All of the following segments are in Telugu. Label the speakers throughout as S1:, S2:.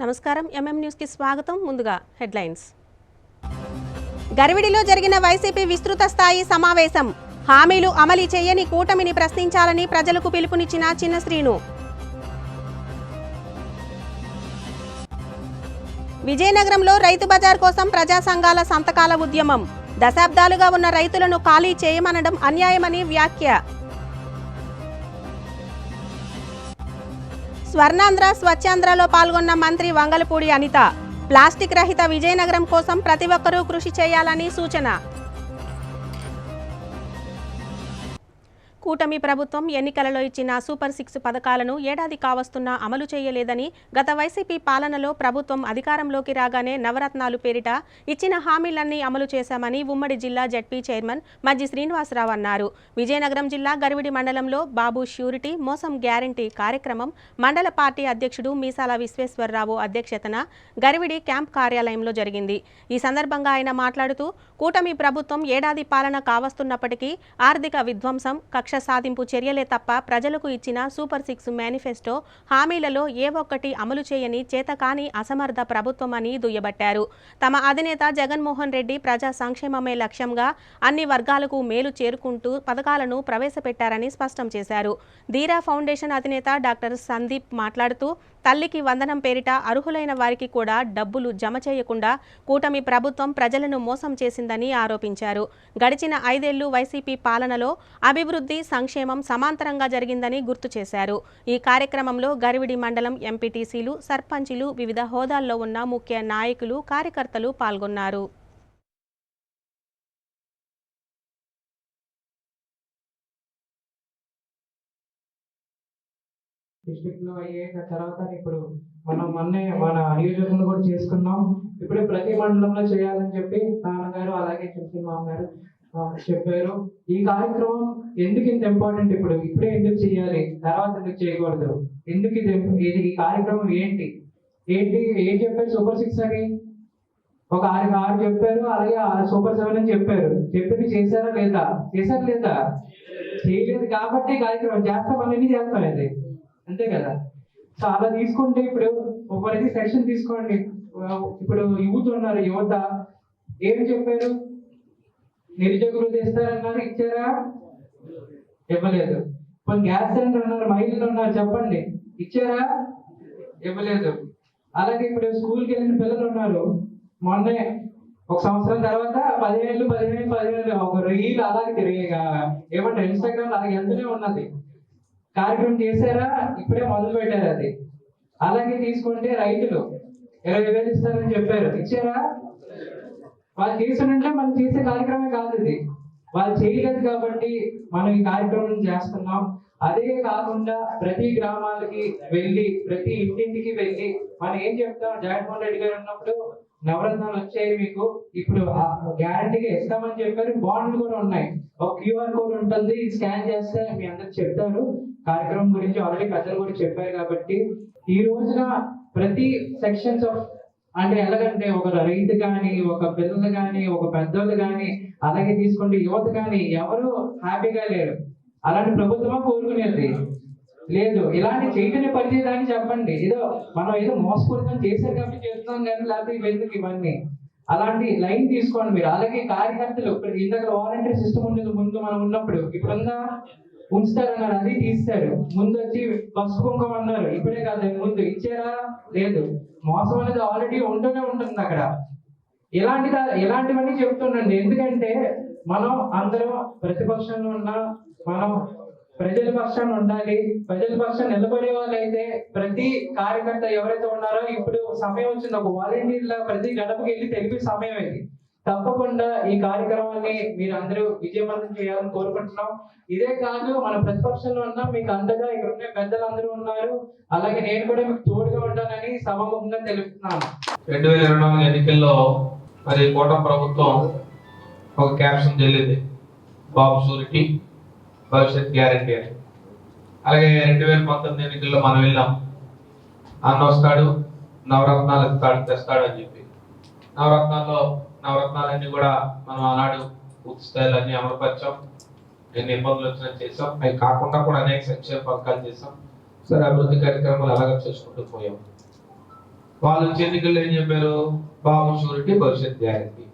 S1: నమస్కారం న్యూస్ కి స్వాగతం. ముందుగా హెడ్లైన్స్. గరివిడిలో జరిగిన వైసీపీ విస్తృత స్థాయి సమావేశం. హామీలు అమలు చేయని కూటమిని ప్రశ్నించాలని ప్రజలకు పిలుపునిచ్చిన చిన్న శ్రీను. విజయనగరంలో రైతు బజార్ కోసం ప్రజా సంఘాల సంతకాల ఉద్యమం. దశాబ్దాలుగా ఉన్న రైతులను ఖాళీ చేయమనడం అన్యాయమని వ్యాఖ్య. స్వర్ణాంధ్ర స్వచ్ఛాంధ్రలో పాల్గొన్న మంత్రి వంగలపూడి అనిత. ప్లాస్టిక్ రహిత విజయనగరం కోసం ప్రతి ఒక్కరూ కృషి చేయాలని సూచన. కూటమి ప్రభుత్వం ఎన్నికలలో ఇచ్చిన సూపర్ 6 పథకాలను ఏడాది కావస్తున్నా అమలు చేయలేదని, గత వైసీపీ పాలనలో ప్రభుత్వం అధికారంలోకి రాగానే నవరత్నాలు పేరిట ఇచ్చిన హామీలన్నీ అమలు చేశామని ఉమ్మడి జిల్లా జెడ్పీ చైర్మన్ మజ్జి శ్రీనివాసరావు అన్నారు. విజయనగరం జిల్లా గరివిడి మండలంలో బాబు ష్యూరిటీ మోసం గ్యారంటీ కార్యక్రమం మండల పార్టీ అధ్యక్షుడు మీసాల విశ్వేశ్వరరావు అధ్యక్షతన గరివిడి క్యాంప్ కార్యాలయంలో జరిగింది. ఈ సందర్భంగా ఆయన మాట్లాడుతూ, కూటమి ప్రభుత్వం ఏడాది పాలన కావస్తున్నప్పటికీ ఆర్థిక విధ్వంసం, కక్ష సాధింపు చర్యలే తప్ప ప్రజలకు ఇచ్చిన సూపర్ 6 మేనిఫెస్టో హామీలలో ఏ ఒక్కటి అమలు చేయని చేతకాని అసమర్థ ప్రభుత్వమని దుయ్యబట్టారు. తమ అధినేత జగన్మోహన్ రెడ్డి ప్రజా సంక్షేమమే లక్ష్యంగా అన్ని వర్గాలకు మేలు చేరుకుంటూ పథకాలను ప్రవేశపెట్టారని స్పష్టం చేశారు. ధీరా ఫౌండేషన్ అధినేత డాక్టర్ సందీప్ మాట్లాడుతూ, తల్లికి వందనం పేరిట అర్హులైన వారికి కూడా డబ్బులు జమ చేయకుండా కూటమి ప్రభుత్వం ప్రజలను మోసం చేసిందని ఆరోపించారు. గడిచిన 5 ఏళ్లు వైసీపీ పాలనలో అభివృద్ధి, సంక్షేమం సమాంతరంగా జరిగిందని గుర్తు చేశారు. ఈ కార్యక్రమంలో గరివిడి మండలం ఎంపీటీసీలు, సర్పంచులు, వివిధ హోదాల్లో ఉన్న ముఖ్య నాయకులు, కార్యకర్తలు పాల్గొన్నారు.
S2: డిస్ట్రిక్ట్ లో అయ్యాక తర్వాత ఇప్పుడు మనం మన నియోజకవర్గంలో కూడా చేసుకున్నాం. ఇప్పుడు ప్రతి మండలంలో చేయాలని చెప్పి నాన్నగారు అలాగే చెప్పి మామగారు చెప్పారు. ఈ కార్యక్రమం ఎందుకు ఇంత ఇంపార్టెంట్, ఇప్పుడే ఎందుకు చేయాలి, తర్వాత ఎందుకు చేయకూడదు, ఎందుకు ఇది ఈ కార్యక్రమం ఏంటి ఏం చెప్పారు సూపర్ 6 అని ఒక 6 చెప్పారు, అలాగే సూపర్ 7 అని చెప్పారు. చెప్పింది చేశారా లేదా చేయలేదు కాబట్టి కార్యక్రమం చేస్తాం అనేది చేస్తాం అది అంతే కదా. సో అలా తీసుకుంటే ఇప్పుడు ప్రతి సెక్షన్ తీసుకోండి. ఇప్పుడు యువత ఏమి చెప్పారు, నిరుద్యోగులు తెస్తారన్నారు, ఇచ్చారా? ఇవ్వలేదు. ఇప్పుడు గ్యాస్ సిలిండర్ ఉన్నారు, మహిళలు ఉన్నారు, చెప్పండి ఇచ్చారా? ఇవ్వలేదు. అలాగే ఇప్పుడు స్కూల్కి వెళ్ళిన పిల్లలు ఉన్నారు, మొన్నే 1 సంవత్సరం తర్వాత 15 ఒక రీల్ అలాగే ఏమంటారు ఇన్స్టాగ్రామ్ అలాగే ఎంతనే ఉన్నది. కార్యక్రమం చేశారా? ఇప్పుడే మొదలు పెట్టారు అది. అలాగే తీసుకుంటే రైతులు 20,000 ఇస్తారని చెప్పారు, ఇచ్చారా? వాళ్ళు చేస్తుంటే మనం చేసే కార్యక్రమే కాదు ఇది. వాళ్ళు చేయలేదు కాబట్టి మనం ఈ కార్యక్రమం చేస్తున్నాం. అదే కాకుండా ప్రతి గ్రామాలకి వెళ్ళి, ప్రతి ఇంటింటికి వెళ్ళి మనం ఏం చెప్తాం, జగన్మోహన్ రెడ్డి గారు ఉన్నప్పుడు నవరత్నాలు వచ్చాయి మీకు, ఇప్పుడు గ్యారంటీగా ఇస్తామని చెప్పారు. బాండ్లు కూడా ఉన్నాయి, ఒక QR కోడ్ ఉంటుంది, స్కాన్ చేస్తే మీ అందరికి చెప్తారు. కార్యక్రమం గురించి ఆల్రెడీ పెద్దలు కూడా చెప్పారు. కాబట్టి ఈ రోజున ప్రతి సెక్షన్స్ ఆఫ్ అంటే ఎలాగంటే ఒక రైతు కానీ, ఒక పిల్లలు కానీ, ఒక పెద్దోళ్ళు కానీ, అలాగే తీసుకుంటే యువత కానీ ఎవరు హ్యాపీగా లేరు. అలాంటి ప్రభుత్వమా కోరుకునేది లేదు. ఇలాంటి చైతన్య పరిచయాన్ని చెప్పండి. మనం ఏదో మోసపూరితం చేశారు కాబట్టి చేస్తున్నాం కానీ లేకపోతే ఎందుకు ఇవన్నీ అలాంటి లైన్ తీసుకోండి మీరు. అలాగే కార్యకర్తలు ఇందాక వాలంటీర్ సిస్టమ్ ఉండేది ముందు మనం ఉన్నప్పుడు, ఇప్పుడుందా ఉంచుతారన్నారు, అది తీస్తారు. ముందు వచ్చి పసుపు కుంకుమ అన్నారు, ఇప్పుడే కాదు ముందు ఇచ్చారా? లేదు. మోసం అనేది ఆల్రెడీ ఉంటూనే ఉంటుంది అక్కడ. ఇలాంటివన్నీ చెప్తుండండి. ఎందుకంటే మనం అందరం ప్రతిపక్షంలో ఉన్నా మనం ప్రజల పక్షాన్ని ఉండాలి. ప్రజల పక్షాన్ని నిలబడే వాళ్ళైతే ప్రతి కార్యకర్త ఎవరైతే ఉన్నారో ఇప్పుడు సమయం వచ్చింది, ఒక వాలంటీర్ల ప్రతి గడపకి వెళ్ళి తెలిపే సమయం ఇది. తప్పకుండా ఈ కార్యక్రమాన్ని మీరు అందరూ విజయవంతం చేయాలని కోరుకుంటున్నాం. ఇదే కాదు, మన ప్రతిపక్షంలో ఉన్నా మీకు అండగా ఇక్కడ ఉన్న పెద్దలందరూ ఉన్నారు, అలాగే నేను కూడా మీకు తోడుగా ఉంటానని సభాముఖంగా తెలుపుతున్నాను.
S3: 2024 ఎన్నికల్లో మరి కూటమి ప్రభుత్వం ఒక క్యాప్షన్ చెల్లింది, బాబు షూరిటీ భవిష్యత్ గ్యారంటీ అని. అలాగే 2019 ఎన్నికల్లో మనం వెళ్ళాం, అన్న వస్తాడు, నవరత్నాలు తెస్తాడు అని చెప్పి. నవరత్నాలన్నీ కూడా మనం ఆనాడు పూర్తి స్థాయిలో అన్ని అమలుపరిచాం. ఎన్ని ఇబ్బందులు వచ్చినా చేసాం. అవి కాకుండా కూడా అనేక సంక్షేమ పథకాలు చేసాం. సరే, అభివృద్ధి కార్యక్రమాలు అలాగే చేసుకుంటూ పోయాం. వాళ్ళు వచ్చే ఎన్నికల్లో ఏం చెప్పారు? బాబు షూరిటీ, భవిష్యత్ గ్యారెంటీ.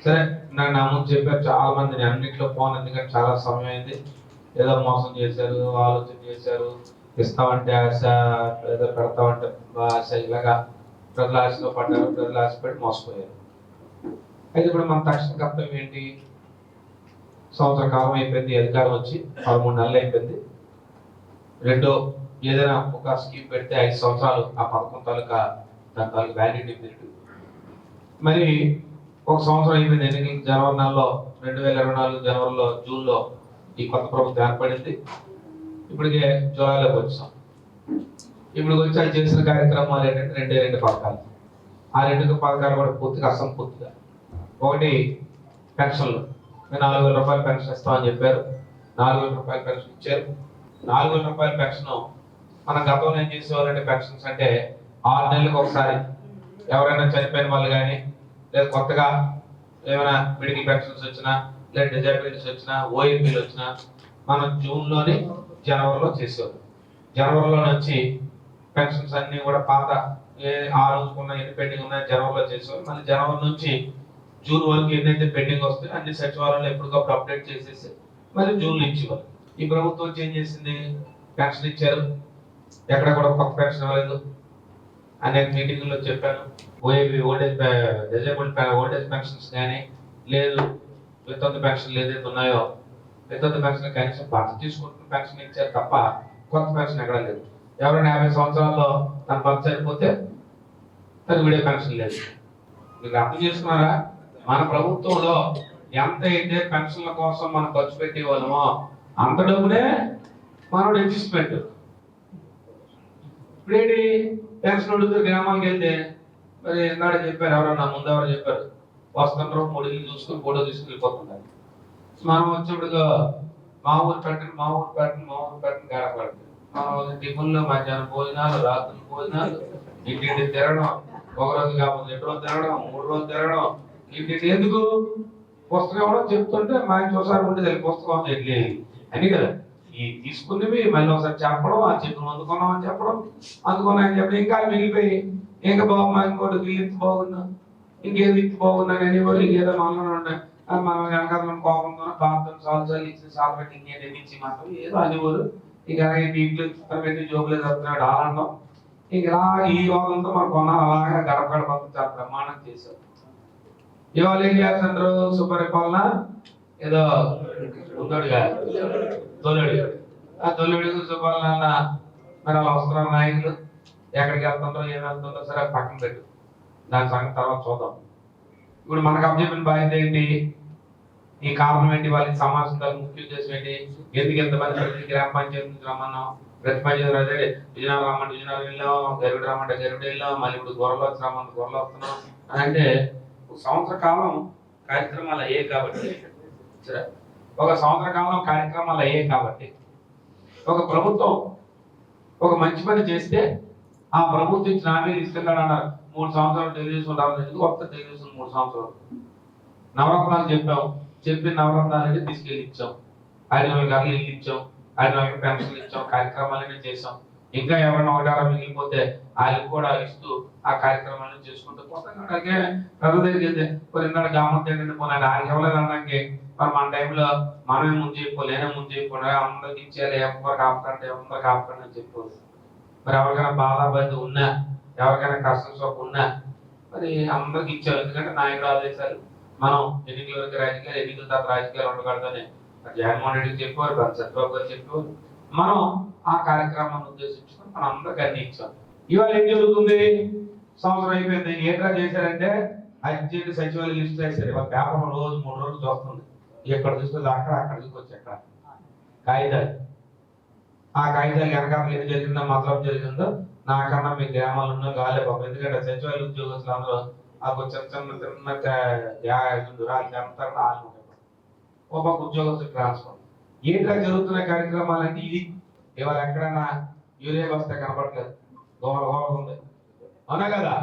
S3: సరే, నాకు నా ముందు చెప్పారు చాలా మందిని, అన్నింటిలో ఫోన్, ఎందుకంటే చాలా సమయం అయింది. ఏదో మోసం చేశారు, ఆలోచన చేశారు, ఇస్తామంటే ఆశ, ఏదో పెడతామంటే ఆశ, ఇలాగా ప్రజల ఆశలో పడ్డారు, ప్రజల ఆశపడి మోసపోయారు. అయితే ఇప్పుడు మన తక్షణ కర్తవ్యం ఏంటి? సంవత్సర కాలం అయిపోయింది, అధికారం వచ్చి 13 నెలలు అయిపోయింది. రెండో ఏదైనా ఒక స్కీమ్ పెడితే 5 సంవత్సరాలు ఆ పథకం తాలూకా దాని తాలూకా వ్యాలిడిటీ పీరియడ్. మరి ఒక సంవత్సరం అయిపోయింది ఎన్నికలు. జనవరి నెలలో 2024 జనవరిలో, జూన్లో ఈ కొత్త ప్రభుత్వం ఏర్పడింది. ఇప్పటికే జూలైలోకి వచ్చాం. ఇప్పుడు వచ్చి అది చేసిన కార్యక్రమాలు ఏంటంటే రెండు పథకాలు. ఆ 2 పథకాలు కూడా పూర్తిగా అసంపూర్తిగా. ఒకటి పెన్షన్లు. 4,000 రూపాయలు పెన్షన్ ఇస్తామని చెప్పారు. 4,000 రూపాయలు పెన్షన్ ఇచ్చారు. 4,000 రూపాయల పెన్షన్ మనం గతంలో ఏం చేసేవాళ్ళంటే, పెన్షన్స్ అంటే 6 నెలలకు ఒకసారి ఎవరైనా చనిపోయిన వాళ్ళు కానీ, లేదా కొత్తగా ఏమైనా మెడికల్ పెన్షన్స్ వచ్చినా, లేదా డిజాబిలిటీస్ వచ్చినా, ఓఎంపీలు వచ్చినా మనం జూన్లోని జనవరిలో చేసేవారు. జనవరిలో నుంచి పెన్షన్స్ అన్ని కూడా పాత ఆ రోజుకున్న ఎన్ని పెండింగ్ ఉన్నాయో జనవరిలో చేసేవారు. మళ్ళీ జనవరి నుంచి జూన్ వరకు ఎన్నైతే పెండింగ్ వస్తాయో అన్ని సచివాలయంలో ఎప్పటికప్పుడు అప్డేట్ చేసేసి మళ్ళీ జూన్లో ఇచ్చేవారు. ఈ ప్రభుత్వం చేంజ్ చేసింది, పెన్షన్ ఇచ్చారు, ఎక్కడ కూడా కొత్త పెన్షన్ ఇవ్వలేదు. అనేక మీటింగ్లో చెప్పాను. ఓఏపీ ఓల్డేజ్ పెన్షన్స్ కానీ లేదు, వితంతు పెన్షన్లు ఏదైతే ఉన్నాయో వితంతు పెన్షన్ కనీసం భర్త తీసుకుంటున్న పెన్షన్ ఇచ్చారు తప్ప కొత్త పెన్షన్ ఎక్కడా లేదు. ఎవరైనా 50 సంవత్సరాల్లో తన భర్త చనిపోతే తనకు విడే పెన్షన్ లేదు. మీకు అర్థం చేసుకున్నారా? మన ప్రభుత్వంలో ఎంత అయితే పెన్షన్ల కోసం మనం ఖర్చు పెట్టేవాళ్ళమో అంత డబ్బునే మనోడు అడ్జస్ట్మెంట్. ఇప్పుడేంటి, పెన్షన్ అడుగుతూ గ్రామాలకు వెళ్తే మరి నాడే చెప్పారు, ఎవరన్నా ముందు ఎవరు చెప్పారు, వస్తుంటారు 3 ఇల్లు చూసుకుని ఫోటో తీసుకుని వెళ్ళిపోతున్నారు. మనం వచ్చినప్పుడు మా ఊరు పెట్టండి గడపడండి. మనం టిఫిన్లో మధ్యాహ్నం భోజనాలు, రాత్రి భోజనాలు, ఇంటింటి తిరగడం, ఒక రోజు కాకపోతే 2 రోజులు తిరగడం, 3 రోజులు తిరగడం. ఇంటింటి ఎందుకు? పుస్తకం కూడా చెప్తుంటే మా ఇంటి ఒకసారి ఉండేది పుస్తకం ఎట్లే అని కదా. ఈ తీసుకున్నవి మళ్ళీ ఒకసారి చెప్పడం, ఆ చెప్పిన అందుకున్నాం అని చెప్పడం, అందుకున్నాయని చెప్పడం, ఇంకా మిగిలిపోయి ఇంకా బాగున్నా, ఇంకోటి వీళ్ళు బాగున్నా, ఇంకేది ఇచ్చి బాగున్నా అనేవారు. ఇంకేదో మనలో ఉన్నాయి మనం వెనకాల కోపంతో బాధతో సాల్సాలు ఇచ్చి సాల్ పెట్టి ఇంకేది ఇచ్చి మాత్రం ఏదో అనేవారు. ఇంకా ఇంట్లో పెట్టి జోబులే చెప్తున్నాడు ఆనందం. ఇంకా ఈ వాళ్ళంతా మన కొన్నాళ్ళు అలాగా గడప చాలా ప్రమాణం చేశారు. ఇవాళ ఏం చేస్తుంటారు? సుపరిపాలన ఏదో ఉందోడుగా తొలడు, ఆ తొలడు సుపరిపాలన. మరి అలా వస్తున్నారు నాయకులు, ఎక్కడికి వెళ్తుంటారో ఏమి వెళ్తుంటారో సరే పక్కన పెట్టు, దాని సంగతి తర్వాత చూద్దాం. ఇప్పుడు మనకు అప్పచెప్పిన బాధ్యత ఏంటి? ఈ కారణం ఏంటి? వాళ్ళకి సమాజం ముఖ్య ఉద్దేశం ఏంటి? ఎందుకు ఎంతమంది ప్రతి గ్రామ పంచాయతీ నుంచి రమ్మన్నాం, ప్రతి పంచాయతీ అదే విజయనగరం రమ్మంటే విజయనగరం వెళ్ళాం, గరుడు రమ్మంటే గరుడు వెళ్ళాం, మళ్ళీ ఇప్పుడు గొర్రెలు వచ్చి రమ్మంటే గొర్రెలు వస్తున్నాం అని. అంటే ఒక సంవత్సర కాలం కార్యక్రమాలు అయ్యాయి కాబట్టి, సరే ఒక సంవత్సర కాలం కార్యక్రమాలు అయ్యాయి కాబట్టి ఒక ప్రభుత్వం ఒక మంచి పని చేస్తే ఆ ప్రభుత్వం ఇచ్చిన హామీ తీసుకెళ్ళాడు అన్నారు. 3 సంవత్సరాలు తెలుగుదేశం రావాలి, ఎందుకు వస్తే తెలుగుదేశం 3 సంవత్సరాలు నవరత్నాలు చెప్పాం, చెప్పి నవరత్నాలని తీసుకెళ్ళి ఇచ్చాం, 5,000 గర్లు ఇల్లు ఇచ్చాం, 5,000 పెన్షన్లు ఇచ్చాం, కార్యక్రమాలన్నీ చేసాం. ఇంకా ఎవరైనా ఒకటారా మిగిలిపోతే వాళ్ళకి కూడా ఇస్తూ ఆ కార్యక్రమాలను చేసుకుంటూ పోతాం. అలాగే ప్రజల దగ్గరికి వెళ్తే కొన్ని గ్రామం ఏంటంటే పోనీ ఆయనకి ఇవ్వలేదు అనడానికి మరి మన టైంలో మనమే ముందు చెప్పలేనే ముందు చెప్పకుండా అందరికి ఇచ్చేయాలి, ఎవరికి ఆపకండి అని చెప్పారు. మరి ఎవరికైనా బాధాబాధ ఉన్నా, ఎవరికైనా కష్టం సోపు ఉన్నా మరి అందరికి ఇచ్చారు. ఎందుకంటే నాయకుడు ఆదేశాలు. మనం ఎన్నికల వరకు రాజకీయాలు, ఎన్నికల తర్వాత రాజకీయాలు ఉండకూడదని జగన్మోహన్ రెడ్డికి చెప్పారు, చంద్రబాబు గారు చెప్పారు. మనం ఆ కార్యక్రమాన్ని ఉద్దేశించుకొని మనం అందరికి అన్ని ఇచ్చాం. ఇవాళ ఏం జరుగుతుంది? సంవత్సరం అయిపోయింది, ఏంట్రా చేశారంటే అర్జెంట్ సచివాలయ లిస్ట్ వేశారు. ఇవాళ పేపర్ రోజు 3 రోజులు వస్తుంది. ఎక్కడ తీసుకొచ్చి అక్కడ తీసుకొచ్చి ఎక్కడ కాగితాలు, ఆ కాగితాలు వెనకాల ఏది జరిగిందో మతలం జరిగిందో నాకన్నా మీ గ్రామాలు ఉన్నా గాలే పాపం. ఎందుకంటే సచివాలయ ఉద్యోగస్తులు అందరూ ఆ చిన్న ఒక ఉద్యోగస్తులు ట్రాన్స్ఫర్. ఏంట్రా జరుగుతున్న కార్యక్రమాలు అంటే ఇది. ఇవాళ ఎక్కడైనా యూరియా వస్తే కనపడలేదు, గోవరం ఉంది, అవునా కదా?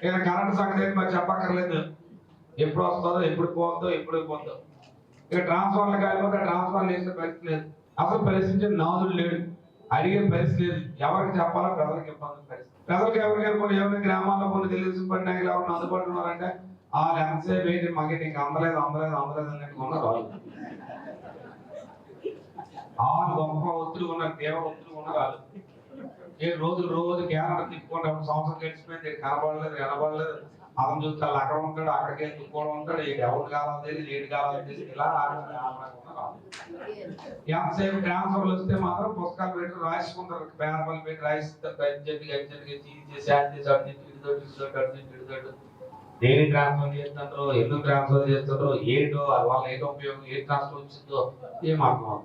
S3: ఇక కరెంట్ సంగతి మరి చెప్పక్కర్లేదు, ఎప్పుడు వస్తుందో, ఎప్పుడు పోతుందో, ఎప్పుడు పోతుందో. ఇక ట్రాన్స్ఫర్లు కాలిపోతే ట్రాన్స్ఫర్లు వేసే పరిస్థితి లేదు, అసలు పరిస్థితి నాదుడు లేడు, అడిగే పరిస్థితి లేదు, ఎవరికి చెప్పాలో ప్రజలకు ఇబ్బంది పరిస్థితి. ప్రజలకు ఎవరికైనా కొన్ని ఎవరైనా గ్రామాల్లో కొన్ని తెలుగుదేశం పార్టీ నాయకులు ఎవరైనా అందుబాటులో ఉన్నారంటే వాళ్ళు ఎంతసేపు ఏంటి మాకు నీకు అందలేదు అన్నట్టు ఉన్నారు వాళ్ళు గొప్ప ఒత్తిడి ఉన్నారు, తీవ్ర ఒత్తిడి ఉన్నారు వాళ్ళు. రోజు కేరళ తిప్పుకుంటే సంవత్సరం గడిచిపోయింది, కనబడలేదు అతను చూస్తే వాళ్ళు అక్కడ ఉంటాడు, అక్కడికి తిప్పుకోవడం ఉంటాడు, ఎవరు కావాలి తెలియదు, ఏడు కావాలి తెలియదు, ఇలా ఎంతసేపు ట్రాన్స్ఫర్లు వస్తే మాత్రం పుస్తకాలు పెట్టి రాసుకుంటారు, పేపర్లు పెట్టి రాయిస్తారు, దేని ట్రాన్స్ఫర్ చేస్తుంటారో, ఎందుకు ట్రాన్స్ఫర్ చేస్తుంటారో, ఏంటో వాళ్ళ ఏంటో ఉపయోగం, ఏ ట్రాన్స్ఫర్ వచ్చిందో ఏం అర్థం.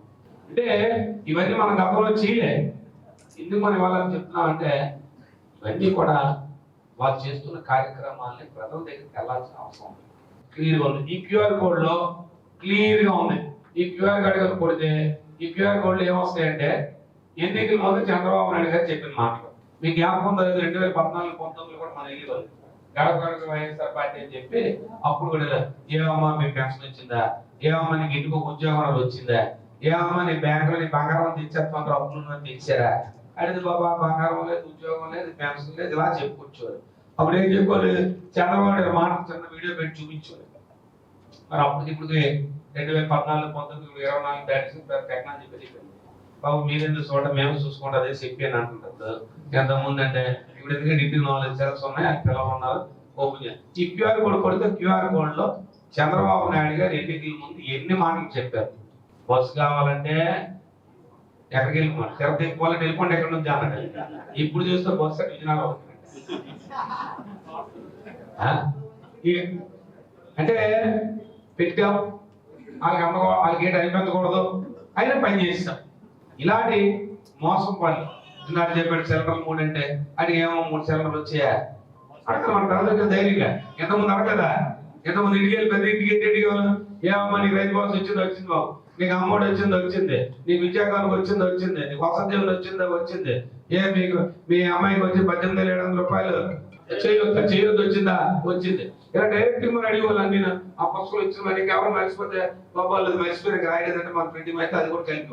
S3: అంటే ఇవన్నీ మన గతంలో చేయలే. ఎందుకు మనం ఇవాళ చెప్తున్నాం అంటే ఇవన్నీ కూడా వాళ్ళు చేస్తున్న కార్యక్రమాలని ప్రజల దగ్గరికి వెళ్ళాల్సిన అవసరం ఉంది. క్లియర్గా ఉంది. ఈ క్యూఆర్ కోడ్ లో క్లియర్గా ఉంది. ఈ క్యూఆర్ కోడ్ కొడితే ఈ క్యూఆర్ కోడ్ లో ఏమొస్తాయంటే ఎన్నికల ముందు చంద్రబాబు నాయుడు గారు చెప్పిన మాటలు మీకు జ్ఞాపకం 2014-19 కూడా మన ఇల్లు గడప వైఎస్ఆర్ పార్టీ అని చెప్పి అప్పుడు కూడా ఏమమ్మా మీ పెన్షన్ వచ్చిందా, ఏమమ్మా నీకు ఇంటికి ఒక ఉద్యోగం వచ్చిందా, ఏమమ్మా నీ బ్యాంకులో నీ బంగారం తెచ్చేస్తాను అప్పులు తెచ్చారా, అడిగి బాబా బంగారం లేదు, ఉద్యోగం లేదు, పెన్షన్ లేదు, ఇలా చెప్పుకొచ్చేవారు. అప్పుడు ఏం చెప్పుకోలేదు, చంద్రబాబు నాయుడు మాట చిన్న వీడియో పెట్టి చూపించేవారు. మరి అప్పుడు ఇప్పుడు 2014-19 24 టెక్నాలజీ పెరిగిపోయింది. బాబు మీరెందుకు చూడండి, మేము చూసుకుంటే అదే చెప్పి అని అంటుంటారు. ఎంతమంది అంటే ఇప్పుడు ఎందుకంటే ఇంటికి 4 సెల్స్ ఉన్నాయి, అది పిల్లలు ఉన్నారు, ఓపెన్ చేయాలి. ఈ క్యూఆర్ కోడ్ కొడితే క్యూఆర్ కోడ్ లో చంద్రబాబు నాయుడు గారు ఎన్నికల ముందు ఎన్ని మాటలు చెప్పారు. బస్సు కావాలంటే ఎక్కడికి వెళ్ళిపోవాలి, తిరుపతి వెళ్ళిపోవాలంటే వెళ్ళిపోండి, ఎక్కడి నుంచి అన్నాడు. ఇప్పుడు చూస్తే బస్సు విజయనగరం అంటే పెట్టాం, వాళ్ళకి ఏంటి అనిపించకూడదు అయినా పని చేస్తాం. ఇలాంటి మోసం పనులు నాకు చెప్పాడు సిలిండర్లు 3 అంటే అడిగి ఏమో 3 సిలిండర్లు వచ్చాయా అడగదు. మన ప్రజలకు ధైర్యంగా ఎంతమంది అడగదా, ఎంతమంది ఇంటికి వెళ్ళి పెద్ద ఇంటికి ఎడిగేవాళ్ళు, ఏమమ్మా నీకు రైతు భరోసా వచ్చింది బాబు, నీకు అమ్మఒడి వచ్చింది, నీకు విద్యాకానికి వచ్చింది, నీకు వసతి దీవెన వచ్చింది, మీకు మీ అమ్మాయికి వచ్చి 18,700 రూపాయలు చేయొద్దు వచ్చింది. ఇలా డైరెక్ట్ మనం అడిగేవాళ్ళు. నేను ఆ పుస్తకాలు వచ్చిన మనకి ఎవరు మర్చిపోతే బాబాలు మర్చిపోయి రాయలేదంటే మన ప్రింటింగ్ అయితే అది కూడా కలిపి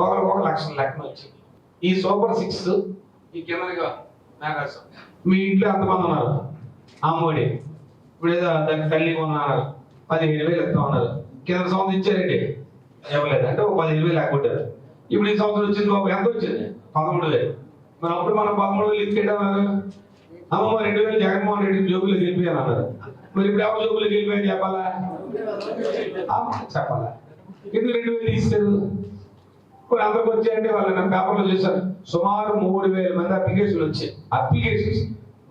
S3: ఒకరికి 1 లక్షల లెక్కన వచ్చింది. ఈ సూపర్ 6 ఈ కిందగా మేఘాసం మీ ఇంట్లో ఎంతమంది ఉన్నారు, అమ్మఒడి ఇప్పుడు ఏదో దానికి తల్లి ఉన్నారు 15,000 ఇస్తా ఉన్నారు, కింద సంవత్సరం ఇచ్చారండి ఇవ్వలేదు అంటే 15,000 లేకపోతారు. ఇప్పుడు ఈ సంవత్సరం వచ్చింది బాబు ఎంత వచ్చింది 13,000. మరి అప్పుడు మనం 13,000 ఇచ్చేటన్నారు. అమ్మ 2,000 జగన్మోహన్ రెడ్డి జోబులో గెలిపాను అన్నారు. మరి ఇప్పుడు ఎవరు జోబులో గెలిపాయని చెప్పాలా ఎందుకు 2,000 ఇస్తారు. ఇప్పుడు అందరికి వచ్చాయంటే వాళ్ళు నా పేపర్లో చూశారు, సుమారు 3,000 మంది అప్లికేషన్లు వచ్చాయి. అప్లికేషన్స్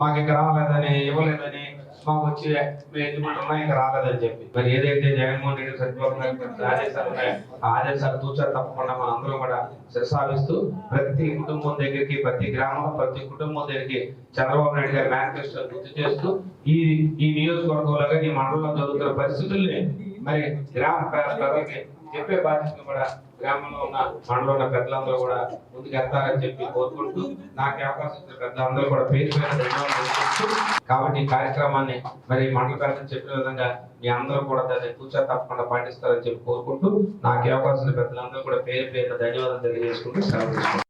S3: మాకు ఇంకా రాలేదని, ఇవ్వలేదని, మాకు వచ్చి ఉన్నాయి ఇంకా రాలేదని చెప్పి. మరి ఏదైతే జగన్మోహన్ రెడ్డి సచివాలయం ఆదేశాలు ఉన్నాయో ఆ ఆదేశాలు తూచా తప్పకుండా మన అందరం కూడా శిరసావిస్తూ ప్రతి కుటుంబం దగ్గరికి, ప్రతి గ్రామంలో ప్రతి కుటుంబం దగ్గరికి చంద్రబాబు నాయుడు గారి మేనిఫెస్టో గుర్తు చేస్తూ ఈ నియోజకవర్గంలో ఈ మండలంలో జరుగుతున్న పరిస్థితుల్ని మరి గ్రామ ప్రజలకి చెప్పే బాధ్యతను కూడా గ్రామంలో ఉన్న మండలంలో ఉన్న పెద్దలందరూ కూడా ముందుకెళ్తారని చెప్పి కోరుకుంటూ నాకు అవకాశం ఇచ్చిన పెద్దలందరూ కూడా పేరు ధన్యవాదాలు. కాబట్టి ఈ కార్యక్రమాన్ని మరి మండల పెద్దలు చెప్పిన విధంగా మీ అందరూ కూడా దాన్ని కూర్చో తప్పకుండా పాటిస్తారని చెప్పి కోరుకుంటూ నాకు అవకాశం ఇచ్చిన పెద్దలందరూ కూడా పేరు ధన్యవాదాలు తెలియజేసుకుంటూ సెలవు తీసుకుంటాను.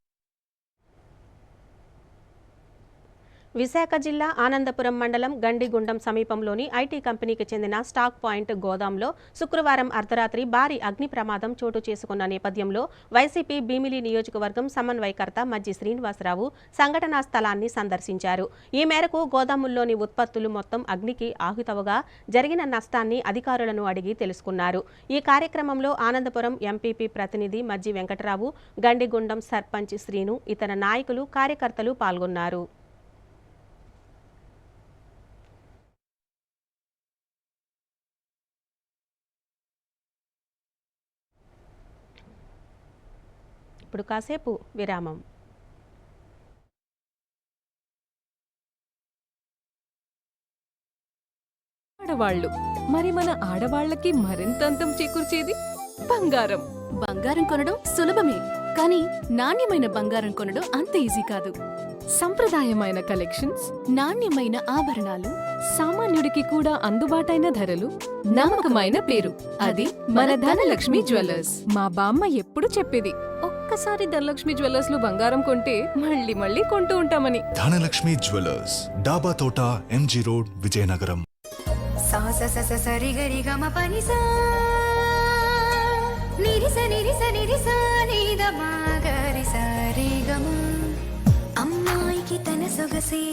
S1: విశాఖ జిల్లా ఆనందపురం మండలం గండిగుండం సమీపంలోని ఐటీ కంపెనీకి చెందిన స్టాక్ పాయింట్ గోదాంలో శుక్రవారం అర్ధరాత్రి భారీ అగ్ని ప్రమాదం చోటు చేసుకున్న నేపథ్యంలో వైసీపీ భీమిలి నియోజకవర్గం సమన్వయకర్త మజ్జి శ్రీనివాసరావు సంఘటనా స్థలాన్ని సందర్శించారు. ఈ మేరకు గోదాముల్లోని ఉత్పత్తులు మొత్తం అగ్నికి ఆహుతవగా జరిగిన నష్టాన్ని అధికారులను అడిగి తెలుసుకున్నారు. ఈ కార్యక్రమంలో ఆనందపురం ఎంపీపీ ప్రతినిధి మజ్జి వెంకటరావు, గండిగుండం సర్పంచ్ శ్రీను, ఇతర నాయకులు, కార్యకర్తలు పాల్గొన్నారు. ఇప్పుడు కాసేపు విరామం.
S4: ఆడవాళ్ళు మరి మన ఆడవాళ్ళకి మరింత అందం చేకూర్చేది బంగారం.
S5: బంగారం కొనడం సులభమే, కానీ నాణ్యమైన బంగారం కొనడం అంత ఈజీ కాదు.
S4: సంప్రదాయమైన కలెక్షన్స్,
S5: నాణ్యమైన ఆభరణాలు,
S4: సామాన్యుడికి కూడా అందుబాటైన ధరలు, నమ్మకమైన పేరు, అది మన ధనలక్ష్మి జ్యువెలర్స్. మా బామ్మ ఎప్పుడు చెప్పేది,
S5: ఒక్క
S4: ఒక్కసారి ధనలక్ష్మి జ్యువెలర్స్ లో బంగారం కొంటే మళ్ళీ మళ్ళీ కొంటూ ఉంటామని.
S6: ధనలక్ష్మి జ్యువెలర్స్, డాబా తోట, ఎంజీ రోడ్, విజయనగరం.
S7: సా స స స సరి గరి గమ పని సా నిరి స నిరి స నిరి స ని ద మా గరి స రి గమ అమ్మాయికి తన సొగసే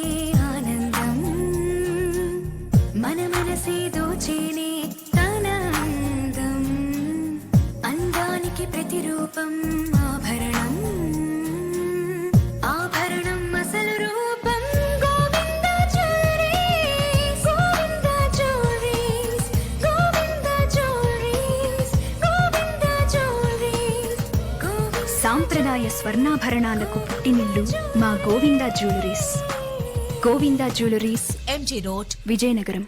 S7: ఆనందం మన మనసే దోచేనే తన అందం అందానికి ప్రతిరూపం ఆభరణం ఆభరణం అసలు రూపం Govinda jewelleries Govinda jewelleries Govinda jewelleries Govinda jewelleries సాంప్రదాయ స్వర్ణాభరణాలకు పుట్టినిల్లు మా Govinda jewelleries. Govinda jewelleries, MG road, Vizianagaram.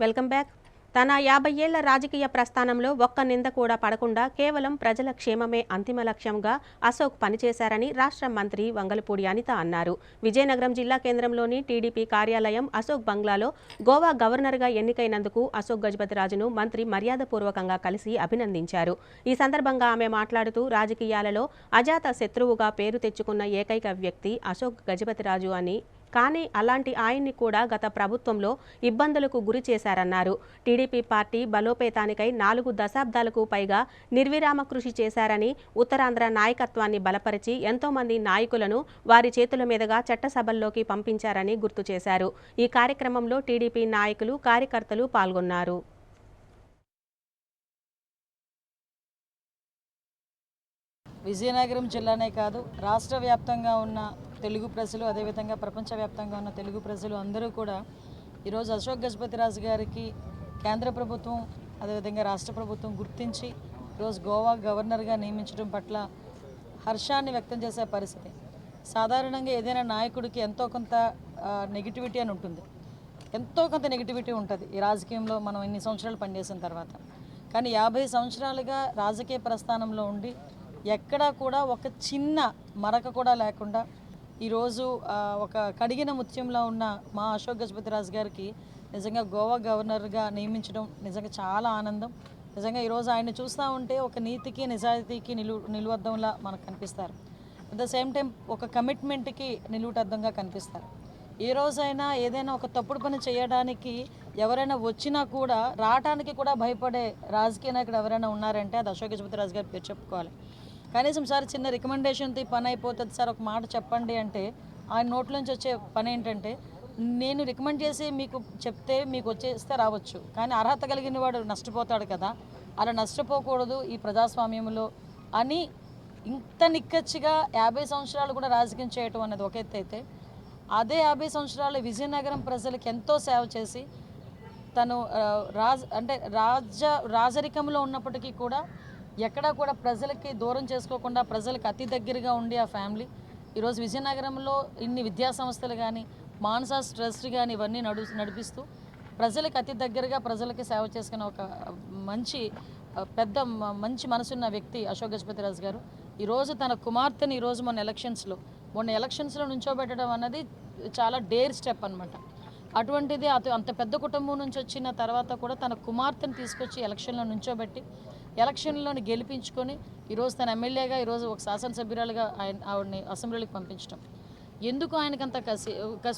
S1: Welcome back. తన 50 ఏళ్ల రాజకీయ ప్రస్థానంలో ఒక్క నింద కూడా పడకుండా కేవలం ప్రజల క్షేమమే అంతిమ లక్ష్యంగా అశోక్ పనిచేశారని రాష్ట్ర మంత్రి వంగలపూడి అనిత అన్నారు. విజయనగరం జిల్లా కేంద్రంలోని టీడీపీ కార్యాలయం అశోక్ బంగ్లాలో గోవా గవర్నర్గా ఎన్నికైనందుకు అశోక్ గజపతిరాజును మంత్రి మర్యాదపూర్వకంగా కలిసి అభినందించారు. ఈ సందర్భంగా ఆమె మాట్లాడుతూ రాజకీయాలలో అజాత శత్రువుగా పేరు తెచ్చుకున్న ఏకైక వ్యక్తి అశోక్ గజపతిరాజు అని, కానీ అలాంటి ఆయన్ని కూడా గత ప్రభుత్వంలో ఇబ్బందులకు గురి చేశారన్నారు. టీడీపీ పార్టీ బలోపేతానికై 4 దశాబ్దాలకు పైగా నిర్విరామ కృషి చేశారని, ఉత్తరాంధ్ర నాయకత్వాన్ని బలపరిచి ఎంతోమంది నాయకులను వారి చేతుల మీదుగా చట్టసభల్లోకి పంపించారని గుర్తు చేశారు. ఈ కార్యక్రమంలో టీడీపీ నాయకులు, కార్యకర్తలు పాల్గొన్నారు.
S8: విజయనగరం జిల్లానే కాదు, రాష్ట్ర వ్యాప్తంగా ఉన్న తెలుగు ప్రజలు, అదేవిధంగా ప్రపంచవ్యాప్తంగా ఉన్న తెలుగు ప్రజలు అందరూ కూడా ఈరోజు అశోక్ గజపతిరాజు గారికి కేంద్ర ప్రభుత్వం, అదేవిధంగా రాష్ట్ర ప్రభుత్వం గుర్తించి ఈరోజు గోవా గవర్నర్గా నియమించడం పట్ల హర్షాన్ని వ్యక్తం చేసే పరిస్థితి. సాధారణంగా ఏదైనా నాయకుడికి ఎంతో కొంత నెగిటివిటీ అని ఉంటుంది, ఎంతో కొంత నెగిటివిటీ ఉంటుంది ఈ రాజకీయంలో మనం ఇన్ని సంవత్సరాలు పనిచేసిన తర్వాత. కానీ 50 సంవత్సరాలుగా రాజకీయ ప్రస్థానంలో ఉండి ఎక్కడా కూడా ఒక చిన్న మరక కూడా లేకుండా ఈరోజు ఒక కడిగిన ముత్యంలో ఉన్న మా అశోక్ గజపతిరాజు గారికి నిజంగా గోవా గవర్నర్గా నియమించడం నిజంగా చాలా ఆనందం. నిజంగా ఈరోజు ఆయన్ని చూస్తూ ఉంటే ఒక నీతికి నిజాయితీకి నిలువద్దంలా మనకు కనిపిస్తారు. అట్ ద సేమ్ టైం ఒక కమిట్మెంట్కి నిలువుటద్దంగా కనిపిస్తారు. ఏ రోజైనా ఏదైనా ఒక తప్పుడు పని చేయడానికి ఎవరైనా వచ్చినా కూడా రావడానికి కూడా భయపడే రాజకీయ నాయకుడు ఎవరైనా ఉన్నారంటే అది అశోక్ గజపతిరాజు గారి పేరు చెప్పుకోవాలి. కనీసం సార్ చిన్న రికమెండేషన్తో ఈ పని అయిపోతుంది సార్, ఒక మాట చెప్పండి అంటే ఆయన నోట్లోంచి వచ్చే పని ఏంటంటే, నేను రికమెండ్ చేసి మీకు చెప్తే మీకు వచ్చేస్తే రావచ్చు, కానీ అర్హత కలిగిన వాడు నష్టపోతాడు కదా, అలా నష్టపోకూడదు ఈ ప్రజాస్వామ్యంలో అని ఇంత నిక్కచ్చిగా 50 సంవత్సరాలు కూడా రాజకీయం చేయటం అనేది ఒక ఎత్తు అయితే, అదే 50 సంవత్సరాలు విజయనగరం ప్రజలకు ఎంతో సేవ చేసి తను రాజరికంలో ఉన్నప్పటికీ కూడా ఎక్కడా కూడా ప్రజలకి దూరం చేసుకోకుండా ప్రజలకు అతి దగ్గరగా ఉండి ఆ ఫ్యామిలీ ఈరోజు విజయనగరంలో ఇన్ని విద్యా సంస్థలు కానీ, మానసాస్ ట్రస్ట్ కానీ ఇవన్నీ నడిపిస్తూ ప్రజలకు అతి దగ్గరగా ప్రజలకి సేవ చేసుకున్న ఒక మంచి మనసున్న వ్యక్తి అశోక్ గజపతిరాజు గారు. ఈరోజు తన కుమార్తెని ఈరోజు మొన్న ఎలక్షన్స్లో నుంచోబెట్టడం అన్నది చాలా డేర్ స్టెప్ అనమాట. అటువంటిది అంత పెద్ద కుటుంబం నుంచి వచ్చిన తర్వాత కూడా తన కుమార్తెను తీసుకొచ్చి ఎలక్షన్లో నుంచోబెట్టి ఎలక్షన్లోని గెలిపించుకొని ఈరోజు తన ఎమ్మెల్యేగా ఈరోజు ఒక శాసనసభ్యురాలుగా ఆవిడని అసెంబ్లీకి పంపించడం, ఎందుకు ఆయనకంత కసి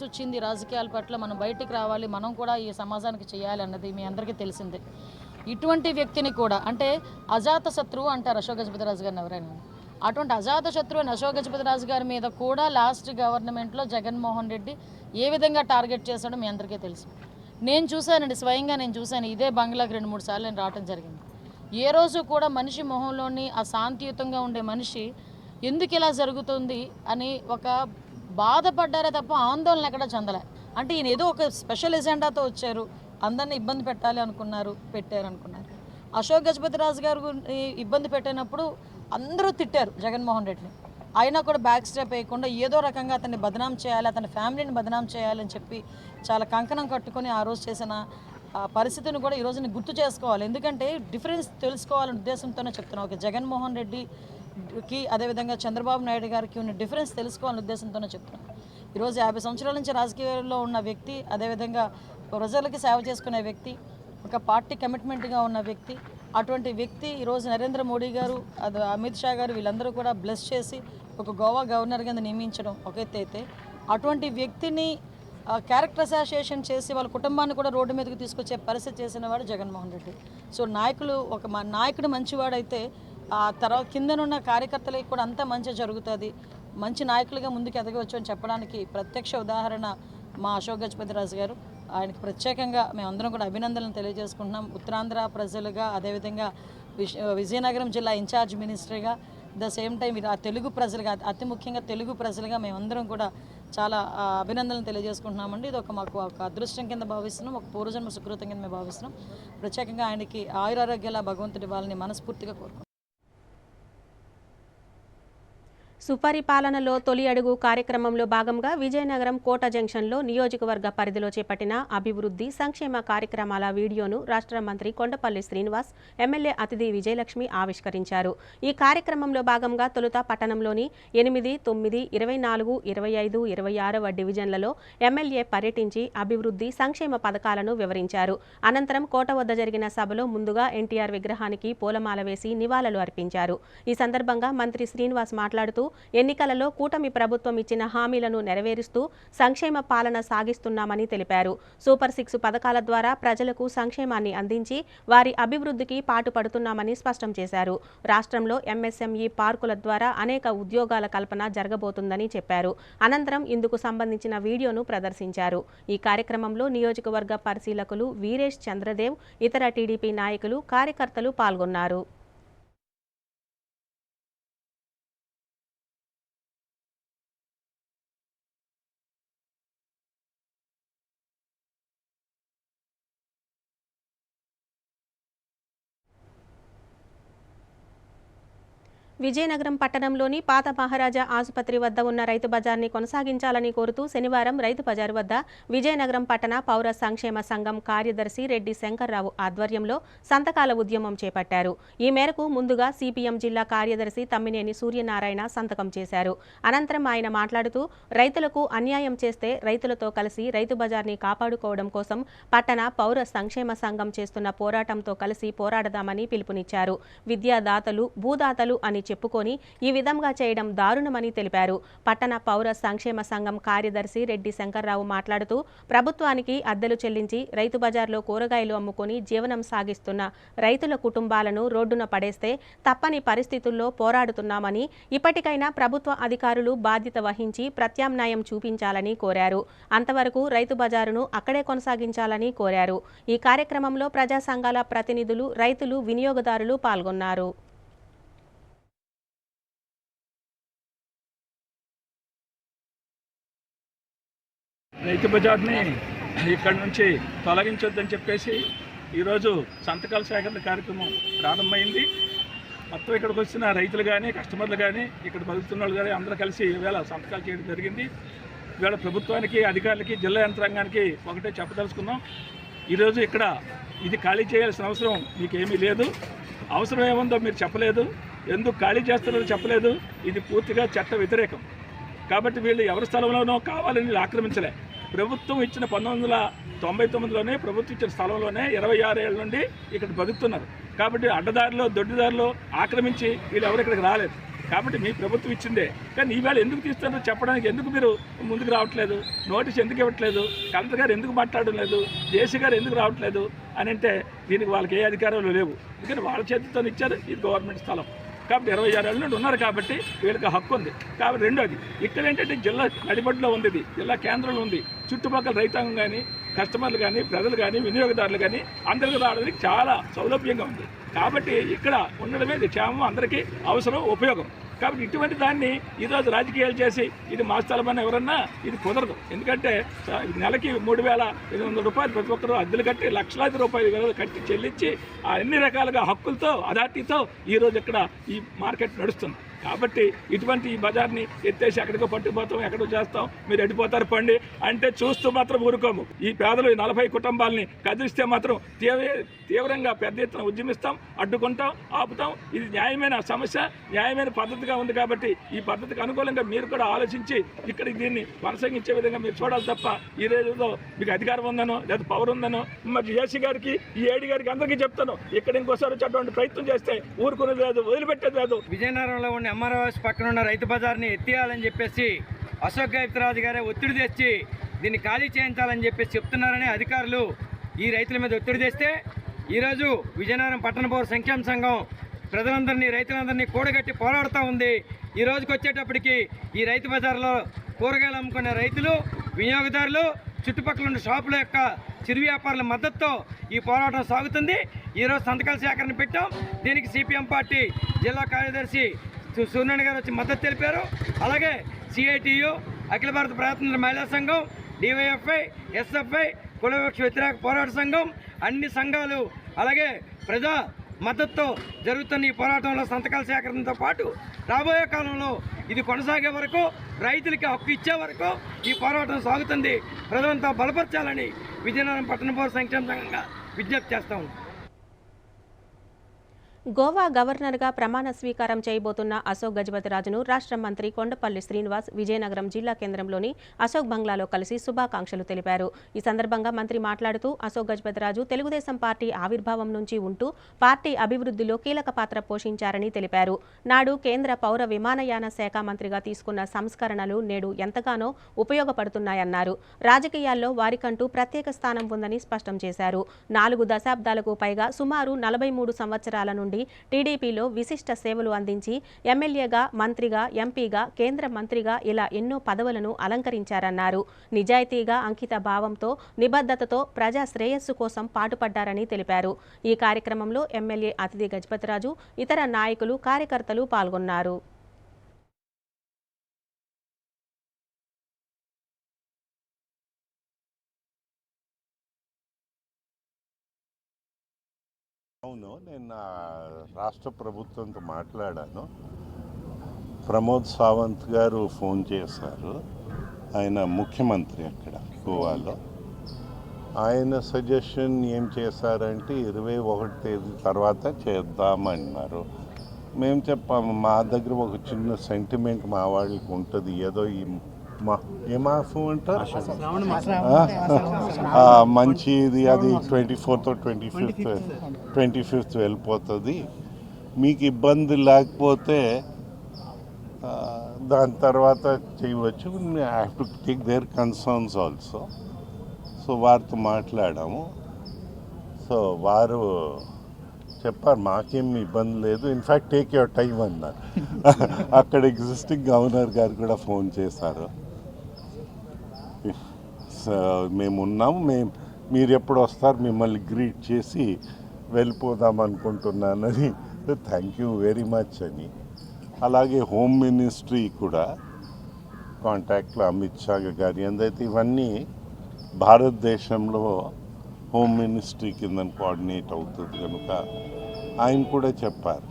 S8: వచ్చింది రాజకీయాల పట్ల, మనం బయటికి రావాలి, మనం కూడా ఈ సమాజానికి చేయాలి అన్నది మీ అందరికీ తెలిసిందే. ఇటువంటి వ్యక్తిని కూడా అంటే అజాత శత్రువు అంటారు అశోక్ గజపతిరాజు గారిని ఎవరైనా, అటువంటి అజాత శత్రువు అని అశోక్ గజపతిరాజు గారి మీద కూడా లాస్ట్ గవర్నమెంట్లో జగన్మోహన్ రెడ్డి ఏ విధంగా టార్గెట్ చేశాడో మీ అందరికీ తెలుసు. నేను చూశానండి, స్వయంగా నేను చూశాను. ఇదే బంగ్లాకి 2-3 సార్లు నేను రావడం జరిగింది. ఏ రోజు కూడా మనిషి మొహంలోని ఆ శాంతియుతంగా ఉండే మనిషి ఎందుకు ఇలా జరుగుతుంది అని ఒక బాధపడ్డారే తప్ప ఆందోళన ఎక్కడ చెందలే. అంటే ఈయన ఏదో ఒక స్పెషల్ ఎజెండాతో వచ్చారు, అందరినీ ఇబ్బంది పెట్టాలి పెట్టారనుకున్నారు. అశోక్ గజపతిరాజు గారు ఇబ్బంది పెట్టినప్పుడు అందరూ తిట్టారు జగన్మోహన్ రెడ్డిని, అయినా కూడా బ్యాక్ స్టెప్ వేయకుండా ఏదో రకంగా అతన్ని బదనాం చేయాలి, అతని ఫ్యామిలీని బదనాం చేయాలని చెప్పి చాలా కంకణం కట్టుకొని ఆ రోజు చేసిన పరిస్థితిని కూడా ఈరోజు నేను గుర్తు చేసుకోవాలి. ఎందుకంటే డిఫరెన్స్ తెలుసుకోవాలనే ఉద్దేశంతోనే చెప్తున్నాను. ఒక జగన్మోహన్ రెడ్డికి అదేవిధంగా చంద్రబాబు నాయుడు గారికి ఉన్న డిఫరెన్స్ తెలుసుకోవాలనే ఉద్దేశంతోనే చెప్తున్నాను. ఈరోజు 50 సంవత్సరాల నుంచి రాజకీయాల్లో ఉన్న వ్యక్తి, అదేవిధంగా ప్రజలకి సేవ చేసుకునే వ్యక్తి, ఒక పార్టీ కమిట్మెంట్గా ఉన్న వ్యక్తి. అటువంటి వ్యక్తి ఈరోజు నరేంద్ర మోడీ గారు, అది అమిత్ షా గారు వీళ్ళందరూ కూడా బ్లెస్ చేసి ఒక గోవా గవర్నర్ కింద నియమించడం ఒక ఎత్తు అయితే, అటువంటి వ్యక్తిని క్యారెక్టర్ అసోసియేషన్ చేసి వాళ్ళ కుటుంబాన్ని కూడా రోడ్డు మీదకి తీసుకొచ్చే పరిస్థితి చేసిన వాడు జగన్మోహన్ రెడ్డి. సో నాయకుడు మంచివాడైతే ఆ తర్వాత కిందనున్న కార్యకర్తలకి కూడా అంతా మంచి జరుగుతుంది, మంచి నాయకులుగా ముందుకు ఎదగవచ్చు అని చెప్పడానికి ప్రత్యక్ష ఉదాహరణ మా అశోక్ గజపతిరాజు గారు. ఆయనకు ప్రత్యేకంగా మేమందరం కూడా అభినందనలు తెలియజేసుకుంటున్నాం. ఉత్తరాంధ్ర ప్రజలుగా, అదేవిధంగా విజయనగరం జిల్లా ఇన్ఛార్జ్ మినిస్టర్గా, ద సేమ్ టైం ఆ తెలుగు ప్రజలుగా, అతి ముఖ్యంగా తెలుగు ప్రజలుగా మేమందరం కూడా చాలా అభినందనలు తెలియజేసుకుంటున్నామండి. ఇది మాకు ఒక అదృష్టం కింద భావిస్తున్నాం, ఒక పూర్వజన్మ సుకృతం కింద మేము భావిస్తున్నాం. ప్రత్యేకంగా ఆయనకి ఆయురారోగ్యాల భగవంతుడి వాళ్ళని మనస్ఫూర్తిగా కోరుకుంటున్నాం.
S1: సుపరిపాలనలో తొలి అడుగు కార్యక్రమంలో భాగంగా విజయనగరం కోట జంక్షన్లో నియోజకవర్గ పరిధిలో చేపట్టిన అభివృద్ధి సంక్షేమ కార్యక్రమాల వీడియోను రాష్ట్ర మంత్రి కొండపల్లి శ్రీనివాస్, ఎమ్మెల్యే అతిథి విజయలక్ష్మి ఆవిష్కరించారు. ఈ కార్యక్రమంలో భాగంగా తొలుత పట్టణంలోని 8, 9, 24, 25, 26వ డివిజన్లలో ఎమ్మెల్యే పర్యటించి అభివృద్ధి సంక్షేమ పథకాలను వివరించారు. అనంతరం కోట వద్ద జరిగిన సభలో ముందుగా ఎన్టీఆర్ విగ్రహానికి పూలమాల వేసి నివాళులు అర్పించారు. ఈ సందర్భంగా మంత్రి శ్రీనివాస్ మాట్లాడుతూ ఎన్నికలలో కూటమి ప్రభుత్వం ఇచ్చిన హామీలను నెరవేరుస్తూ సంక్షేమ పాలన సాగిస్తున్నామని తెలిపారు. సూపర్ 6 పథకాల ద్వారా ప్రజలకు సంక్షేమాన్ని అందించి వారి అభివృద్ధికి పాటుపడుతున్నామని స్పష్టం చేశారు. రాష్ట్రంలో ఎంఎస్ఎంఈ పార్కుల ద్వారా అనేక ఉద్యోగాల కల్పన జరగబోతుందని చెప్పారు. అనంతరం ఇందుకు సంబంధించిన వీడియోను ప్రదర్శించారు. ఈ కార్యక్రమంలో నియోజకవర్గ పరిశీలకులు వీరేష్ చంద్రదేవ్, ఇతర టీడీపీ నాయకులు, కార్యకర్తలు పాల్గొన్నారు. విజయనగరం పట్టణంలోని పాత మహారాజా ఆసుపత్రి వద్ద ఉన్న రైతు బజార్ని కొనసాగించాలని కోరుతూ శనివారం రైతు బజార్ వద్ద విజయనగరం పట్టణ పౌర సంక్షేమ సంఘం కార్యదర్శి రెడ్డి శంకర్రావు ఆధ్వర్యంలో సంతకాల ఉద్యమం చేపట్టారు. ఈ మేరకు ముందుగా సిపిఎం జిల్లా కార్యదర్శి తమ్మినేని సూర్యనారాయణ సంతకం చేశారు. అనంతరం ఆయన మాట్లాడుతూ రైతులకు అన్యాయం చేస్తే రైతులతో కలిసి రైతు బజార్ని కాపాడుకోవడం కోసం పట్టణ పౌర సంక్షేమ సంఘం చేస్తున్న పోరాటంతో కలిసి పోరాడదామని పిలుపునిచ్చారు. విద్యాదాతలు, భూదాతలు అని చెప్పుకొని ఈ విధంగా చేయడం దారుణమని తెలిపారు. పట్టణ పౌర సంక్షేమ సంఘం కార్యదర్శి రెడ్డి శంకర్రావు మాట్లాడుతూ ప్రభుత్వానికి అద్దెలు చెల్లించి రైతు బజార్లో కూరగాయలు అమ్ముకొని జీవనం సాగిస్తున్న రైతుల కుటుంబాలను రోడ్డున పడేస్తే తప్పని పరిస్థితుల్లో పోరాడుతున్నామని, ఇప్పటికైనా ప్రభుత్వ అధికారులు బాధ్యత వహించి ప్రత్యామ్నాయం చూపించాలని కోరారు. అంతవరకు రైతు బజారును అక్కడే కొనసాగించాలని కోరారు. ఈ కార్యక్రమంలో ప్రజా సంఘాల ప్రతినిధులు, రైతులు, వినియోగదారులు పాల్గొన్నారు.
S9: రైతు బజార్ని ఇక్కడి నుంచి తొలగించొద్దని చెప్పేసి ఈరోజు సంతకాల సేకరణ కార్యక్రమం ప్రారంభమైంది. మొత్తం ఇక్కడికి వచ్చిన రైతులు కానీ, కస్టమర్లు కానీ, ఇక్కడ బతుకుతున్న వాళ్ళు కానీ అందరూ కలిసి ఈవేళ సంతకాలు చేయడం జరిగింది. ఈవేళ ప్రభుత్వానికి, అధికారులకి, జిల్లా యంత్రాంగానికి ఒకటే చెప్పదలుచుకున్నాం. ఈరోజు ఇక్కడ ఇది ఖాళీ చేయాల్సిన అవసరం మీకేమీ లేదు. అవసరం ఏముందో మీరు చెప్పలేదు, ఎందుకు ఖాళీ చేస్తున్నారో చెప్పలేదు. ఇది పూర్తిగా చట్ట వ్యతిరేకం. కాబట్టి వీళ్ళు ఎవరి స్థలంలోనో కావాలని ఆక్రమించలే. ప్రభుత్వం ఇచ్చిన 1999లోనే ప్రభుత్వం ఇచ్చిన స్థలంలోనే 26 ఏళ్ళ నుండి ఇక్కడ బతుకుతున్నారు. కాబట్టి అడ్డదారిలో, దొడ్డిదారిలో ఆక్రమించి వీళ్ళు ఎవరు ఇక్కడికి రాలేదు. కాబట్టి మీ ప్రభుత్వం ఇచ్చిందే. కానీ ఈవేళ ఎందుకు తీస్తున్నారో చెప్పడానికి ఎందుకు మీరు ముందుకు రావట్లేదు? నోటీస్ ఎందుకు ఇవ్వట్లేదు? కలెక్టర్ గారు ఎందుకు మాట్లాడడం లేదు? జేసీ గారు ఎందుకు రావట్లేదు అని అంటే దీనికి వాళ్ళకి ఏ అధికారాలు లేవు. ఎందుకంటే వాళ్ళ చేతితో ఇచ్చారు, ఇది గవర్నమెంట్ స్థలం. కాబట్టి 26 ఏళ్ళ నుండి ఉన్నారు కాబట్టి వీళ్ళకి హక్కు ఉంది. కాబట్టి రెండోది, ఇక్కడ ఏంటంటే జిల్లా నడిబడిలో ఉంది, ఇది జిల్లా కేంద్రంలో ఉంది. చుట్టుపక్కల రైతాంగం కానీ, కస్టమర్లు కానీ, ప్రజలు కానీ, వినియోగదారులు కానీ అందరికీ రావడానికి చాలా సౌలభ్యంగా ఉంది. కాబట్టి ఇక్కడ ఉండడమే ఇది క్షేమం, అందరికీ అవసరం, ఉపయోగం. కాబట్టి ఇటువంటి దాన్ని ఈరోజు రాజకీయాలు చేసి ఇది మా స్థలమని ఎవరన్నా ఇది కుదరదు. ఎందుకంటే నెలకి 3,800 రూపాయలు ప్రతి ఒక్కరు అద్దెలు కట్టి లక్షలాది రూపాయలు కట్టి చెల్లించి అన్ని రకాలుగా హక్కులతో, అథారిటీతో ఈరోజు ఇక్కడ ఈ మార్కెట్ నడుస్తుంది. కాబట్టి ఇటువంటి ఈ బజార్ని ఎత్తేసి ఎక్కడికో పట్టుకుపోతాం, ఎక్కడో చేస్తాం, మీరు ఎడిపోతారు పండి అంటే చూస్తూ మాత్రం ఊరుకోము. ఈ పేదలు 40 కుటుంబాలని కదిలిస్తే మాత్రం తీవ్రంగా పెద్ద ఎత్తున ఉద్యమిస్తాం, అడ్డుకుంటాం, ఆపుతాం. ఇది న్యాయమైన సమస్య, న్యాయమైన పద్ధతిగా ఉంది. కాబట్టి ఈ పద్ధతికి అనుకూలంగా మీరు కూడా ఆలోచించి ఇక్కడ దీన్ని కొనసాగించే విధంగా మీరు చూడాలి తప్ప ఈ రోజుల్లో మీకు అధికారం ఉందనో లేదా పవర్ ఉందనో మరి ఏసీ గారికి, ఈ ఏడీ గారికి అందరికీ చెప్తాను, ఇక్కడ ఇంకోసారి వచ్చేటువంటి ప్రయత్నం చేస్తే ఊరుకునేది లేదు, వదిలిపెట్టేది లేదు.
S10: విజయనగరంలో ఉన్న ఎంఆర్ఓఎస్ పక్కన ఉన్న రైతు బజార్ని ఎత్తేయాలని చెప్పేసి అశోక్ గజపతిరాజు గారే ఒత్తిడి తెచ్చి దీన్ని ఖాళీ చేయించాలని చెప్పేసి చెప్తున్నారని అధికారులు ఈ రైతుల మీద ఒత్తిడి తెస్తే ఈరోజు విజయనగరం పట్టణ పౌర సంక్షేమ సంఘం ప్రజలందరినీ, రైతులందరినీ కూడగట్టి పోరాడుతూ ఉంది. ఈ రోజుకి వచ్చేటప్పటికి ఈ రైతు బజార్లో కూరగాయలు అమ్ముకునే రైతులు, వినియోగదారులు, చుట్టుపక్కల ఉన్న షాపుల యొక్క చిరు వ్యాపారుల మద్దతుతో ఈ పోరాటం సాగుతుంది. ఈరోజు సంతకాల సేకరణ పెట్టాం. దీనికి సిపిఎం పార్టీ జిల్లా కార్యదర్శి సూర్యనారాయణ గారు వచ్చి మద్దతు తెలిపారు. అలాగే సిఐటియు, అఖిల భారత ప్రజాతంత్ర మహిళా సంఘం, డివైఎఫ్ఐ, ఎస్ఎఫ్ఐ, కులవివక్ష వ్యతిరేక పోరాట సంఘం, అన్ని సంఘాలు అలాగే ప్రజా మద్దతుతో జరుగుతున్న ఈ పోరాటంలో సంతకాల సేకరణతో పాటు రాబోయే కాలంలో ఇది కొనసాగే వరకు, రైతులకి హక్కు ఇచ్చే వరకు ఈ పోరాటం సాగుతుంది. ప్రజలంతా బలపరచాలని విజయనగరం పట్టణ పౌర సంక్షేమ సంఘంగా విజ్ఞప్తి చేస్తా ఉన్నాం.
S1: గోవా గవర్నర్గా ప్రమాణ స్వీకారం చేయబోతున్న అశోక్ గజపతిరాజును రాష్ట్ర మంత్రి కొండపల్లి శ్రీనివాస్ విజయనగరం జిల్లా కేంద్రంలోని అశోక్ బంగ్లాలో కలిసి శుభాకాంక్షలు తెలిపారు. ఈ సందర్భంగా మంత్రి మాట్లాడుతూ అశోక్ గజపతిరాజు తెలుగుదేశం పార్టీ ఆవిర్భావం నుంచి ఉంటూ పార్టీ అభివృద్ధిలో కీలక పాత్ర పోషించారని తెలిపారు. నాడు కేంద్ర పౌర విమానయాన శాఖ మంత్రిగా తీసుకున్న సంస్కరణలు నేడు ఎంతగానో ఉపయోగపడుతున్నాయన్నారు. రాజకీయాల్లో వారికంటూ ప్రత్యేక స్థానం ఉందని స్పష్టం చేశారు. 4 దశాబ్దాలకు పైగా సుమారు 43 సంవత్సరాల నుండి టీడీపీలో విశిష్ట సేవలు అందించి ఎమ్మెల్యేగా, మంత్రిగా, ఎంపీగా, కేంద్ర మంత్రిగా ఇలా ఎన్నో పదవులను అలంకరించారన్నారు. నిజాయితీగా, అంకిత భావంతో, నిబద్ధతతో ప్రజా శ్రేయస్సు కోసం పాటుపడ్డారని తెలిపారు. ఈ కార్యక్రమంలో ఎమ్మెల్యే అతిథి గజపతిరాజు, ఇతర నాయకులు, కార్యకర్తలు పాల్గొన్నారు.
S11: అవును, నేను రాష్ట్ర ప్రభుత్వంతో మాట్లాడాను. ప్రమోద్ సావంత్ గారు ఫోన్ చేశారు. ఆయన ముఖ్యమంత్రి అక్కడ గోవాలో. ఆయన సజెషన్ ఏం చేశారంటే 21 తేదీ తర్వాత చేద్దామన్నారు. మేము చెప్పాము, మా దగ్గర ఒక చిన్న సెంటిమెంట్ మా వాళ్ళకి ఉంటుంది. ఏదో ఈ ఏ మాసం అంటారు మంచిది, అది 24th 25th వెళ్ళిపోతుంది. మీకు ఇబ్బంది లేకపోతే దాని తర్వాత చేయవచ్చు. I have to take their concerns also. So వారితో మాట్లాడాము. సో వారు చెప్పారు మాకేం ఇబ్బంది లేదు, ఇన్ఫ్యాక్ట్ టేక్ యువర్ టైం అన్నారు. అక్కడ ఎగ్జిస్టింగ్ గవర్నర్ గారు కూడా ఫోన్ చేశారు. మేము ఉన్నాము, మీరు ఎప్పుడు వస్తారు, మిమ్మల్ని గ్రీట్ చేసి వెళ్ళిపోదాం అనుకుంటున్నానని. థ్యాంక్ యూ వెరీ మచ్ అని. అలాగే హోమ్ మినిస్ట్రీ కూడా కాంటాక్ట్లో అమిత్ షా గారి అందైతే ఇవన్నీ భారతదేశంలో హోమ్ మినిస్ట్రీ కింద కోఆర్డినేట్ అవుతుంది కనుక ఆయన కూడా చెప్పారు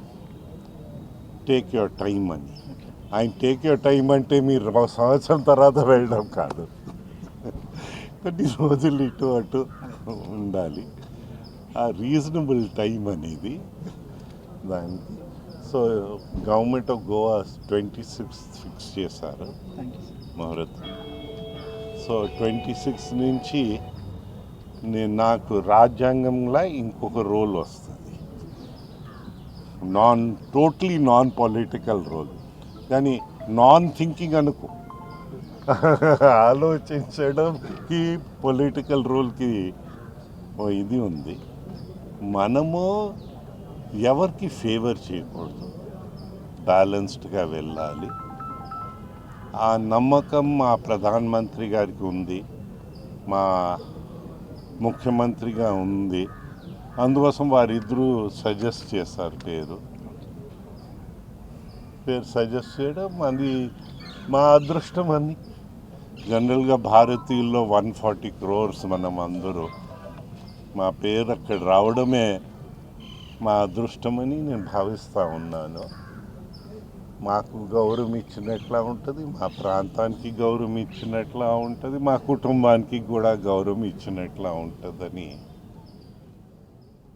S11: టేక్ యువర్ టైం అని. ఆయన టేక్ యువర్ టైం అంటే మీరు 1 సంవత్సరం తర్వాత వెళ్ళడం కాదు, కొన్ని రోజులు ఇటు అటు ఉండాలి. ఆ రీజనబుల్ టైం అనేది దానికి. So government of Goa 26 fix చేశారు ముహూర్తం. సో 26 నుంచి నాకు రాజ్యాంగంలో ఇంకొక రోల్ వస్తుంది, టోటలీ నాన్ పొలిటికల్ రోల్. కానీ నాన్ థింకింగ్ అనుకో, ఆలోచించడంకి పొలిటికల్ రోల్కి ఇది ఉంది. మనము ఎవరికి ఫేవర్ చేయకూడదు, బ్యాలెన్స్డ్గా వెళ్ళాలి. ఆ నమ్మకం మా ప్రధానమంత్రి గారికి ఉంది, మా ముఖ్యమంత్రిగా ఉంది. అందుకోసం వారిద్దరూ సజెస్ట్ చేశారు పేరు సజెస్ట్ చేయడం. అది మా అదృష్టం అని. జనరల్గా భారతీయుల్లో 140 crores మనం అందరూ, మా పేరు అక్కడ రావడమే మా అదృష్టమని నేను భావిస్తూ ఉన్నాను. మాకు గౌరవం ఇచ్చినట్లా ఉంటుంది, మా ప్రాంతానికి గౌరవం ఇచ్చినట్లా ఉంటుంది, మా కుటుంబానికి కూడా గౌరవం ఇచ్చినట్లా ఉంటుందని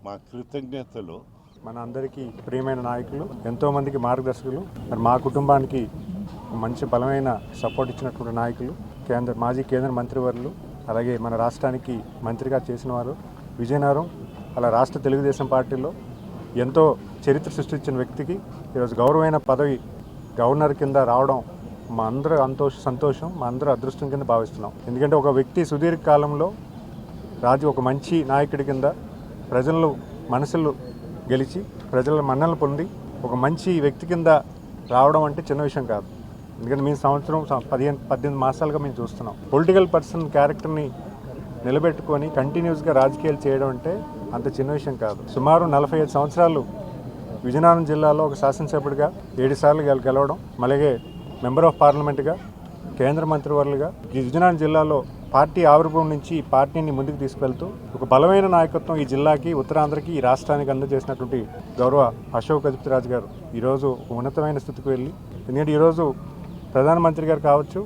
S11: మా కృతజ్ఞతలు.
S12: మన అందరికీ ప్రియమైన నాయకులు, ఎంతోమందికి మార్గదర్శకులు, మరి మా కుటుంబానికి మంచి బలమైన సపోర్ట్ ఇచ్చినటువంటి నాయకులు, మాజీ కేంద్ర మంత్రివర్యులు, అలాగే మన రాష్ట్రానికి మంత్రిగా చేసిన వారు, విజయనగరం అలా రాష్ట్ర తెలుగుదేశం పార్టీలో ఎంతో చరిత్ర సృష్టించిన వ్యక్తికి ఈరోజు గౌరవమైన పదవి గవర్నర్ కింద రావడం మా అందరూ సంతోషం, మా అందరూ అదృష్టం కింద భావిస్తున్నాం. ఎందుకంటే ఒక వ్యక్తి సుదీర్ఘకాలంలో ఒక మంచి నాయకుడి కింద ప్రజలు మనసులు గెలిచి ప్రజల మన్ననలు పొంది ఒక మంచి వ్యక్తి కింద రావడం అంటే చిన్న విషయం కాదు. ఎందుకంటే మేము సంవత్సరం 18 మాసాలుగా మేము చూస్తున్నాం. పొలిటికల్ పర్సన్ క్యారెక్టర్ని నిలబెట్టుకొని కంటిన్యూస్గా రాజకీయాలు చేయడం అంటే అంత చిన్న విషయం కాదు. సుమారు 45 సంవత్సరాలు విజయనగరం జిల్లాలో ఒక శాసనసభ్యుడిగా 7 సార్లు గెలవడం, అలాగే మెంబర్ ఆఫ్ పార్లమెంట్గా, కేంద్ర మంత్రివర్యులుగా ఈ విజయనగరం జిల్లాలో పార్టీ ఆవిర్భావం నుంచి పార్టీని ముందుకు తీసుకెళ్తూ ఒక బలమైన నాయకత్వం ఈ జిల్లాకి, ఉత్తరాంధ్రకి, ఈ రాష్ట్రానికి అందజేసినటువంటి గౌరవ అశోక్ గజపతిరాజు గారు ఈరోజు ఉన్నతమైన స్థితికి వెళ్ళి, ఎందుకంటే ఈరోజు ప్రధానమంత్రి గారు కావచ్చు,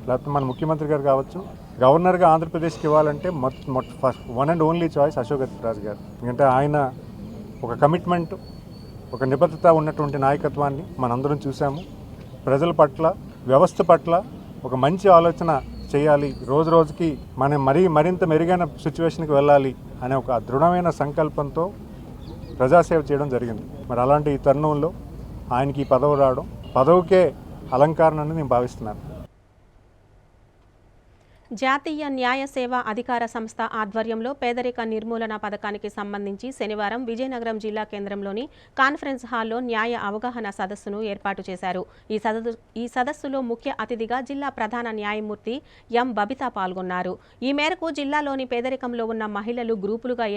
S12: లేకపోతే మన ముఖ్యమంత్రి గారు కావచ్చు, గవర్నర్గా ఆంధ్రప్రదేశ్కి ఇవ్వాలంటే one and only choice Ashok Gajapathiraju గారు. ఎందుకంటే ఆయన ఒక కమిట్మెంట్, ఒక నిబద్ధత ఉన్నటువంటి నాయకత్వాన్ని మనందరం చూసాము. ప్రజల పట్ల, వ్యవస్థ పట్ల ఒక మంచి ఆలోచన చేయాలి, రోజు రోజుకి మనం మరింత మెరుగైన సిచ్యువేషన్కి వెళ్ళాలి అనే ఒక దృఢమైన సంకల్పంతో ప్రజాసేవ చేయడం జరిగింది. మరి అలాంటి ఈ తరుణంలో ఆయనకి ఈ పదవి రావడం పదవికే అలంకరణ అని నేను భావిస్తున్నాను.
S1: జాతీయ న్యాయ సేవా అధికార సంస్థ ఆధ్వర్యంలో పేదరిక నిర్మూలన పథకానికి సంబంధించి శనివారం విజయనగరం జిల్లా కేంద్రంలోని కాన్ఫరెన్స్ హాల్లో న్యాయ అవగాహన సదస్సును ఏర్పాటు చేశారు. ఈ సదస్సులో ముఖ్య అతిథిగా జిల్లా ప్రధాన న్యాయమూర్తి ఎం బబిత పాల్గొన్నారు. ఈ మేరకు జిల్లాలోని పేదరికంలో ఉన్న మహిళలు గ్రూపులుగా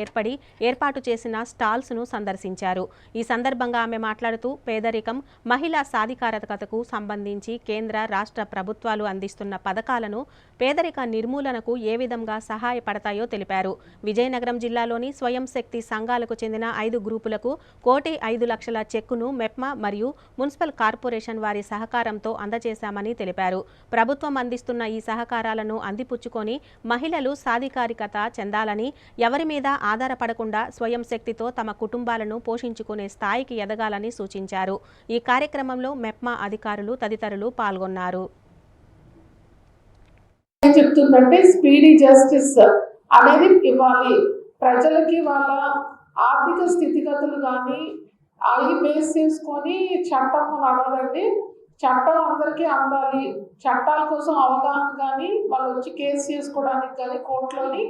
S1: ఏర్పాటు చేసిన స్టాల్స్ను సందర్శించారు. ఈ సందర్భంగా ఆమె మాట్లాడుతూ పేదరికం, మహిళా సాధికారతకు సంబంధించి కేంద్ర, రాష్ట్ర ప్రభుత్వాలు అందిస్తున్న పథకాలను పేదరిక నిర్మూలనకు ఏ విధంగా సహాయపడతాయో తెలిపారు. విజయనగరం జిల్లాలోని స్వయం శక్తి సంఘాలకు చెందిన 5 గ్రూపులకు 1,05,00,000 చెక్కును మెప్మా మరియు మున్సిపల్ కార్పొరేషన్ వారి సహకారంతో అందజేశామని తెలిపారు. ప్రభుత్వం అందిస్తున్న ఈ సహకారాలను అందిపుచ్చుకొని మహిళలు సాధికారికత చెందాలని, ఎవరి మీద ఆధారపడకుండా స్వయం శక్తితో తమ కుటుంబాలను పోషించుకునే స్థాయికి ఎదగాలని సూచించారు. ఈ కార్యక్రమంలో మెప్మా అధికారులు తదితరులు పాల్గొన్నారు.
S13: ఏం చెప్తుందంటే స్పీడీ జస్టిస్ అనేది ఇవ్వాలి. ప్రజలకి వాళ్ళ ఆర్థిక స్థితిగతులు కానీ అవి బేస్ చేసుకొని చట్టం నడవాలండి. చట్టం అందరికీ అందాలి. చట్టాల కోసం అవగాహన కానీ, వాళ్ళు వచ్చి కేసు చేసుకోవడానికి కానీ కోర్టులోని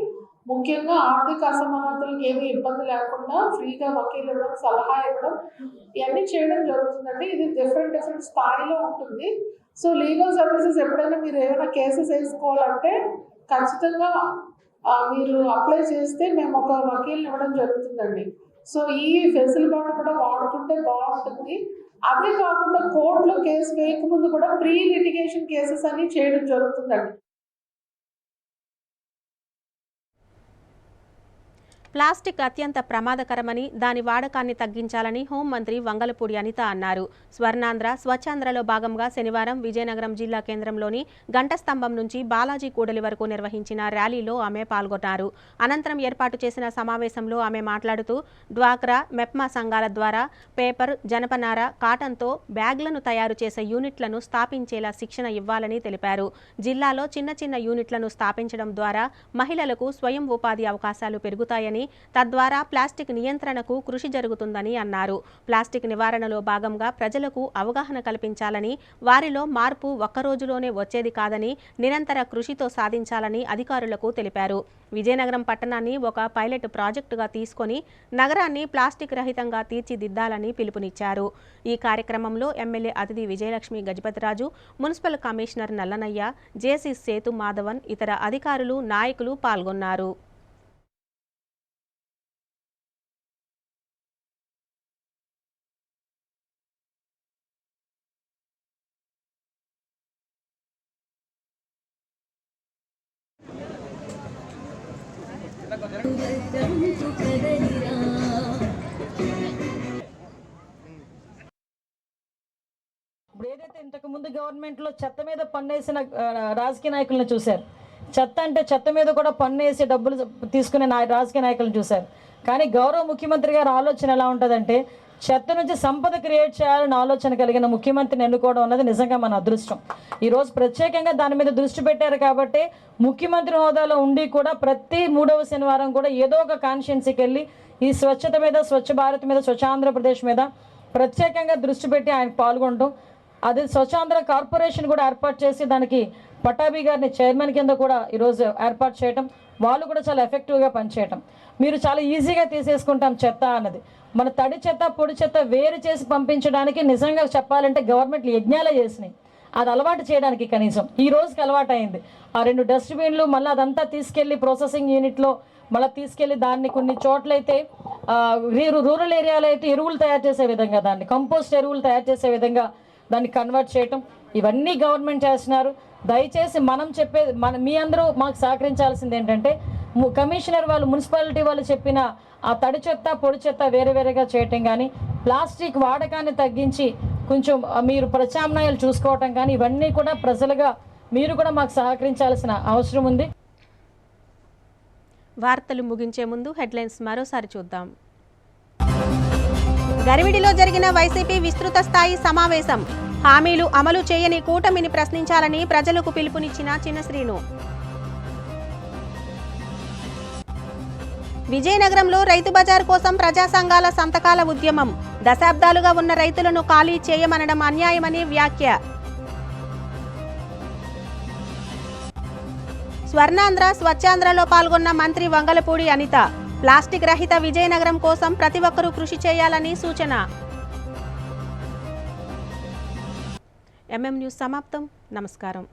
S13: ముఖ్యంగా ఆర్థిక అసమానతలకు ఏమీ ఇబ్బంది లేకుండా ఫ్రీగా వకీలు ఇవ్వడం, సలహా ఇవ్వడం, ఇవన్నీ చేయడం జరుగుతుందండి. ఇది డిఫరెంట్ స్థాయిలో ఉంటుంది. సో లీగల్ సర్వీసెస్ ఎప్పుడైనా మీరు ఏమైనా కేసెస్ వేసుకోవాలంటే ఖచ్చితంగా మీరు అప్లై చేస్తే మేము ఒక వకీల్ని ఇవ్వడం జరుగుతుందండి. సో ఈ ఫెసిలిటీ కూడా వాడుకుంటే బాగుంటుంది. అదే కాకుండా కోర్టులో కేసు వేయకముందు కూడా ప్రీ లిటిగేషన్ కేసెస్ అన్ని చేయడం జరుగుతుందండి.
S1: ప్లాస్టిక్ అత్యంత ప్రమాదకరమని, దాని వాడకాన్ని తగ్గించాలని హోంమంత్రి వంగలపూడి అనిత అన్నారు. స్వర్ణాంధ్ర స్వచ్ఛాంధ్రలో భాగంగా శనివారం విజయనగరం జిల్లా కేంద్రంలోని గంటస్తంభం నుంచి బాలాజీ కూడలి వరకు నిర్వహించిన ర్యాలీలో ఆమె పాల్గొన్నారు. అనంతరం ఏర్పాటు చేసిన సమావేశంలో ఆమె మాట్లాడుతూ డ్వాక్రా, మెప్మా సంఘాల ద్వారా పేపర్, జనపనార, కాటన్తో బ్యాగ్లను తయారు చేసే యూనిట్లను స్థాపించేలా శిక్షణ ఇవ్వాలని తెలిపారు. జిల్లాలో చిన్న యూనిట్లను స్థాపించడం ద్వారా మహిళలకు స్వయం ఉపాధి అవకాశాలు పెరుగుతాయని, తద్వారా ప్లాస్టిక్ నియంత్రణకు కృషి జరుగుతుందని అన్నారు. ప్లాస్టిక్ నివారణలో భాగంగా ప్రజలకు అవగాహన కల్పించాలని, వారిలో మార్పు ఒక్కరోజులోనే వచ్చేది కాదని నిరంతర కృషితో సాధించాలని అధికారులకు తెలిపారు. విజయనగరం పట్టణాన్ని ఒక పైలట్ ప్రాజెక్టుగా తీసుకొని నగరాన్ని ప్లాస్టిక్ రహితంగా తీర్చిదిద్దాలని పిలుపునిచ్చారు. ఈ కార్యక్రమంలో ఎమ్మెల్యే అతిథి విజయలక్ష్మి గజపతిరాజు, మున్సిపల్ కమిషనర్ నల్లనయ్య, జేసీ సేతు మాధవన్, ఇతర అధికారులు, నాయకులు పాల్గొన్నారు.
S8: ఇంతకుముందు గవర్నమెంట్లో చెత్త మీద పన్నేసిన రాజకీయ నాయకులను చూశారు. చెత్త అంటే చెత్త మీద కూడా పన్నేసి డబ్బులు తీసుకునే రాజకీయ నాయకులను చూశారు. కానీ గౌరవ ముఖ్యమంత్రి గారి ఆలోచన ఎలా ఉంటుందంటే చెత్త నుంచి సంపద క్రియేట్ చేయాలని ఆలోచన కలిగిన ముఖ్యమంత్రిని ఎన్నుకోవడం అన్నది నిజంగా మన అదృష్టం. ఈరోజు ప్రత్యేకంగా దాని మీద దృష్టి పెట్టారు కాబట్టి ముఖ్యమంత్రి హోదాలో ఉండి కూడా ప్రతి 3వ శనివారం కూడా ఏదో ఒక కాన్స్టిట్యున్సీకి వెళ్ళి ఈ స్వచ్ఛత మీద, స్వచ్ఛ భారత్ మీద, స్వచ్ఛ ఆంధ్రప్రదేశ్ మీద ప్రత్యేకంగా దృష్టి పెట్టి ఆయన పాల్గొనడం. అది స్వచ్ఛాంధ్ర కార్పొరేషన్ కూడా ఏర్పాటు చేసి దానికి పటాభి గారిని చైర్మన్ కింద కూడా ఈరోజు ఏర్పాటు చేయటం, వాళ్ళు కూడా చాలా ఎఫెక్టివ్గా పనిచేయటం. మీరు చాలా ఈజీగా తీసేసుకుంటాం చెత్త అన్నది. మన తడి చెత్త, పొడి చెత్త వేరు చేసి పంపించడానికి నిజంగా చెప్పాలంటే గవర్నమెంట్లు యజ్ఞాలే చేసినాయి. అది అలవాటు చేయడానికి కనీసం ఈ రోజుకి అలవాటు అయింది. ఆ 2 డస్ట్బిన్లు మళ్ళీ అదంతా తీసుకెళ్ళి ప్రాసెసింగ్ యూనిట్లో మళ్ళీ తీసుకెళ్ళి దాన్ని కొన్ని చోట్లయితే రూరల్ ఏరియాలో అయితే ఎరువులు తయారు చేసే విధంగా, దాన్ని కంపోస్ట్ ఎరువులు తయారు చేసే విధంగా దాన్ని కన్వర్ట్ చేయటం, ఇవన్నీ గవర్నమెంట్ చేస్తున్నారు. దయచేసి మనం చెప్పేది మీ అందరూ మాకు సహకరించాల్సింది ఏంటంటే కమిషనర్ వాళ్ళు, మున్సిపాలిటీ వాళ్ళు చెప్పిన ఆ తడి చెత్త, పొడి చెత్త వేరేగా చేయటం కానీ, ప్లాస్టిక్ వాడకాన్ని తగ్గించి కొంచెం మీరు ప్రత్యామ్నాయాలు చూసుకోవటం కానీ, ఇవన్నీ కూడా ప్రజలుగా మీరు కూడా మాకు సహకరించాల్సిన అవసరం ఉంది.
S1: వార్తలు ముగించే ముందు హెడ్లైన్స్ మరోసారి చూద్దాం. గరివిడిలో జరిగిన వైసీపీ విస్తృత స్థాయి సమావేశం. హామీలు అమలు చేయని కూటమిని ప్రశ్నించాలని ప్రజలకు పిలుపునిచ్చిన చిన్నశ్రీను. విజయనగరంలో రైతు బజార్ కోసం ప్రజా సంఘాల సంతకాల ఉద్యమం. దశాబ్దాలుగా ఉన్న రైతులను ఖాళీ చేయమనడం అన్యాయమని వ్యాఖ్య. స్వర్ణాంధ్ర, స్వచ్ఛాంధ్రలో పాల్గొన్న మంత్రి వంగలపూడి అనిత. ప్లాస్టిక్ రహిత విజయనగరం కోసం ప్రతి ఒక్కరూ కృషి చేయాలని సూచన. ఎంఎం న్యూస్ సమాప్తం. నమస్కారం.